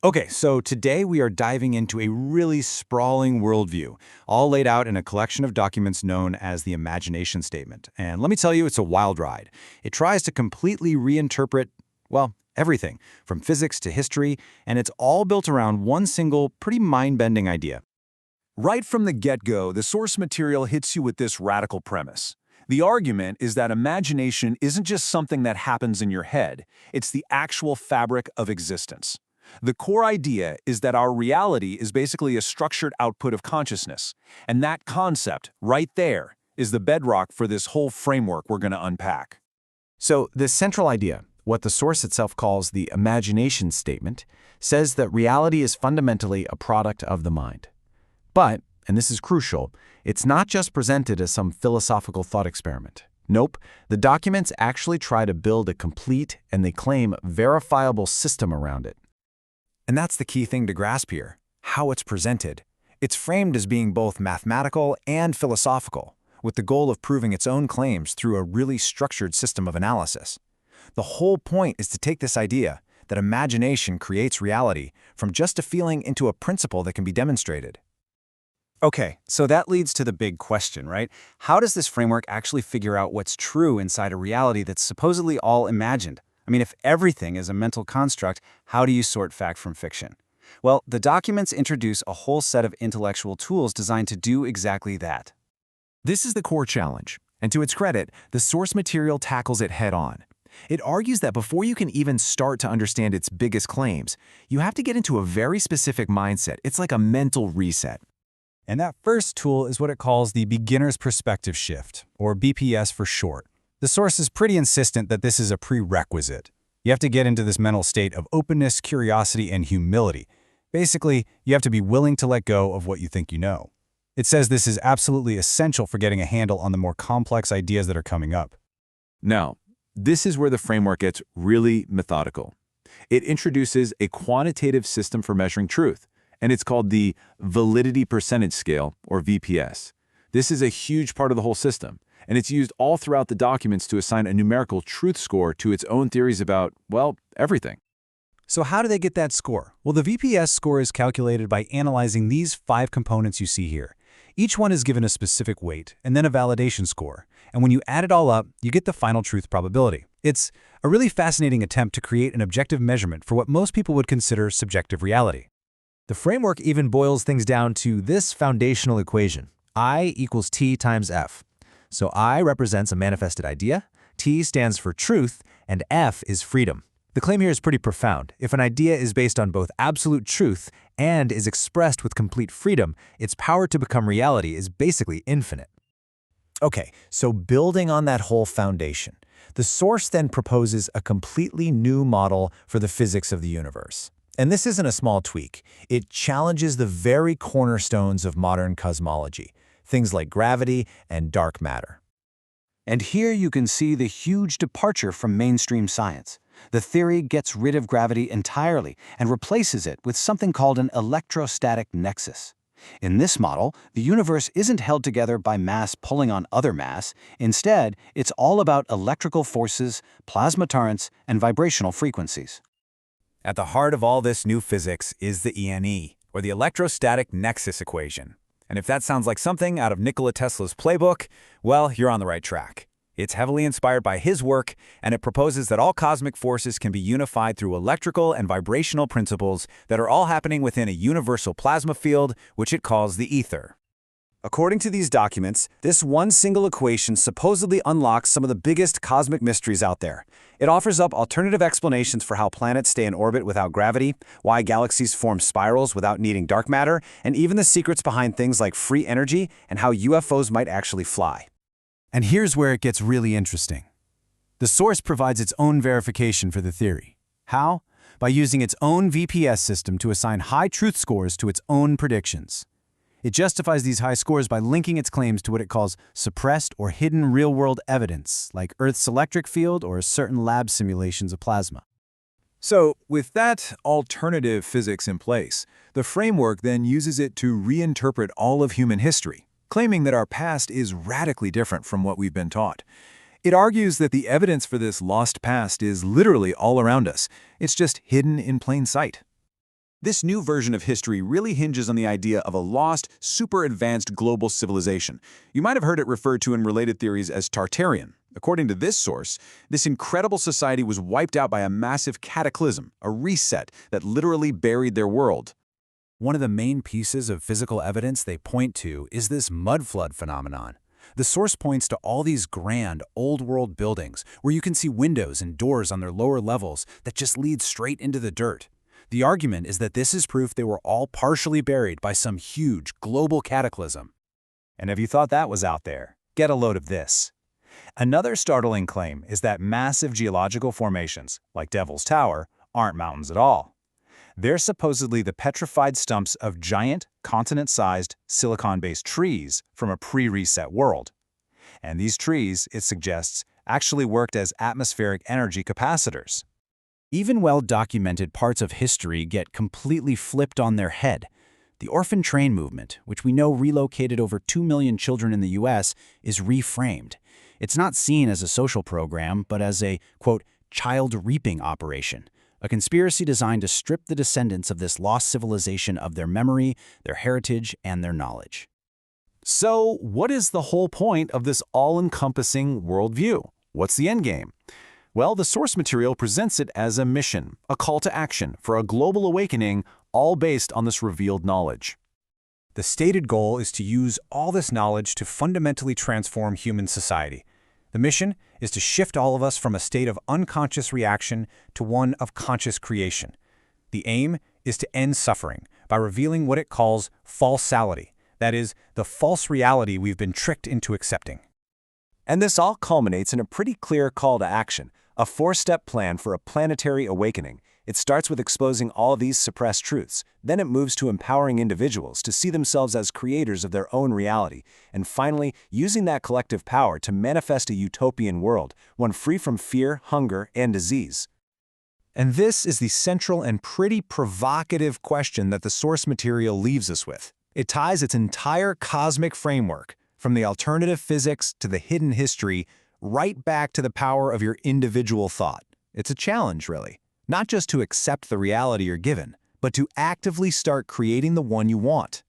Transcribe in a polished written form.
Okay, so today we are diving into a really sprawling worldview, all laid out in a collection of documents known as the Imagination Statement. And let me tell you, it's a wild ride. It tries to completely reinterpret, well, everything, from physics to history, and it's all built around one single, pretty mind-bending idea. Right from the get-go, the source material hits you with this radical premise. The argument is that imagination isn't just something that happens in your head, it's the actual fabric of existence. The core idea is that our reality is basically a structured output of consciousness, and that concept, right there, is the bedrock for this whole framework we're going to unpack. So this central idea, what the source itself calls the Imagination Statement, says that reality is fundamentally a product of the mind. But, and this is crucial, it's not just presented as some philosophical thought experiment. Nope, the documents actually try to build a complete, and they claim, verifiable system around it. And that's the key thing to grasp here, how it's presented. It's framed as being both mathematical and philosophical, with the goal of proving its own claims through a really structured system of analysis. The whole point is to take this idea, that imagination creates reality, from just a feeling into a principle that can be demonstrated. Okay, so that leads to the big question, right? How does this framework actually figure out what's true inside a reality that's supposedly all imagined? I mean, if everything is a mental construct, how do you sort fact from fiction? Well, the documents introduce a whole set of intellectual tools designed to do exactly that. This is the core challenge, and to its credit, the source material tackles it head-on. It argues that before you can even start to understand its biggest claims, you have to get into a very specific mindset. It's like a mental reset. And that first tool is what it calls the Beginner's Perspective Shift, or BPS for short. The source is pretty insistent that this is a prerequisite. You have to get into this mental state of openness, curiosity, and humility. Basically, you have to be willing to let go of what you think you know. It says this is absolutely essential for getting a handle on the more complex ideas that are coming up. Now, this is where the framework gets really methodical. It introduces a quantitative system for measuring truth, and it's called the Validity Percentage Scale, or VPS. This is a huge part of the whole system, and it's used all throughout the documents to assign a numerical truth score to its own theories about, well, everything. So how do they get that score? Well, the VPS score is calculated by analyzing these 5 components you see here. Each one is given a specific weight, and then a validation score. And when you add it all up, you get the final truth probability. It's a really fascinating attempt to create an objective measurement for what most people would consider subjective reality. The framework even boils things down to this foundational equation, I equals T times F. So I represents a manifested idea, T stands for truth, and F is freedom. The claim here is pretty profound. If an idea is based on both absolute truth and is expressed with complete freedom, its power to become reality is basically infinite. Okay, so building on that whole foundation, the source then proposes a completely new model for the physics of the universe. And this isn't a small tweak. It challenges the very cornerstones of modern cosmology, things like gravity and dark matter. And here you can see the huge departure from mainstream science. The theory gets rid of gravity entirely and replaces it with something called an electrostatic nexus. In this model, the universe isn't held together by mass pulling on other mass. Instead, it's all about electrical forces, plasma torrents, and vibrational frequencies. At the heart of all this new physics is the ENE, or the electrostatic nexus equation. And if that sounds like something out of Nikola Tesla's playbook, well, you're on the right track. It's heavily inspired by his work, and it proposes that all cosmic forces can be unified through electrical and vibrational principles that are all happening within a universal plasma field, which it calls the ether. According to these documents, this one single equation supposedly unlocks some of the biggest cosmic mysteries out there. It offers up alternative explanations for how planets stay in orbit without gravity, why galaxies form spirals without needing dark matter, and even the secrets behind things like free energy and how UFOs might actually fly. And here's where it gets really interesting. The source provides its own verification for the theory. How? By using its own VPS system to assign high truth scores to its own predictions. It justifies these high scores by linking its claims to what it calls suppressed or hidden real-world evidence, like Earth's electric field or certain lab simulations of plasma. So, with that alternative physics in place, the framework then uses it to reinterpret all of human history, claiming that our past is radically different from what we've been taught. It argues that the evidence for this lost past is literally all around us. It's just hidden in plain sight. This new version of history really hinges on the idea of a lost, super-advanced global civilization. You might have heard it referred to in related theories as Tartarian. According to this source, this incredible society was wiped out by a massive cataclysm, a reset that literally buried their world. One of the main pieces of physical evidence they point to is this mud flood phenomenon. The source points to all these grand, old-world buildings where you can see windows and doors on their lower levels that just lead straight into the dirt. The argument is that this is proof they were all partially buried by some huge, global cataclysm. And if you thought that was out there, get a load of this. Another startling claim is that massive geological formations, like Devil's Tower, aren't mountains at all. They're supposedly the petrified stumps of giant, continent-sized, silicon-based trees from a pre-reset world. And these trees, it suggests, actually worked as atmospheric energy capacitors. Even well-documented parts of history get completely flipped on their head. The orphan train movement, which we know relocated over 2 million children in the US, is reframed. It's not seen as a social program, but as a, quote, child reaping operation, a conspiracy designed to strip the descendants of this lost civilization of their memory, their heritage, and their knowledge. So, what is the whole point of this all-encompassing worldview? What's the endgame? Well, the source material presents it as a mission, a call to action for a global awakening, all based on this revealed knowledge. The stated goal is to use all this knowledge to fundamentally transform human society. The mission is to shift all of us from a state of unconscious reaction to one of conscious creation. The aim is to end suffering by revealing what it calls falsality, that is, the false reality we've been tricked into accepting. And this all culminates in a pretty clear call to action, a 4-step plan for a planetary awakening. It starts with exposing all these suppressed truths. Then it moves to empowering individuals to see themselves as creators of their own reality. And finally, using that collective power to manifest a utopian world, one free from fear, hunger, and disease. And this is the central and pretty provocative question that the source material leaves us with. It ties its entire cosmic framework, from the alternative physics to the hidden history, right back to the power of your individual thought. It's a challenge, really. Not just to accept the reality you're given, but to actively start creating the one you want.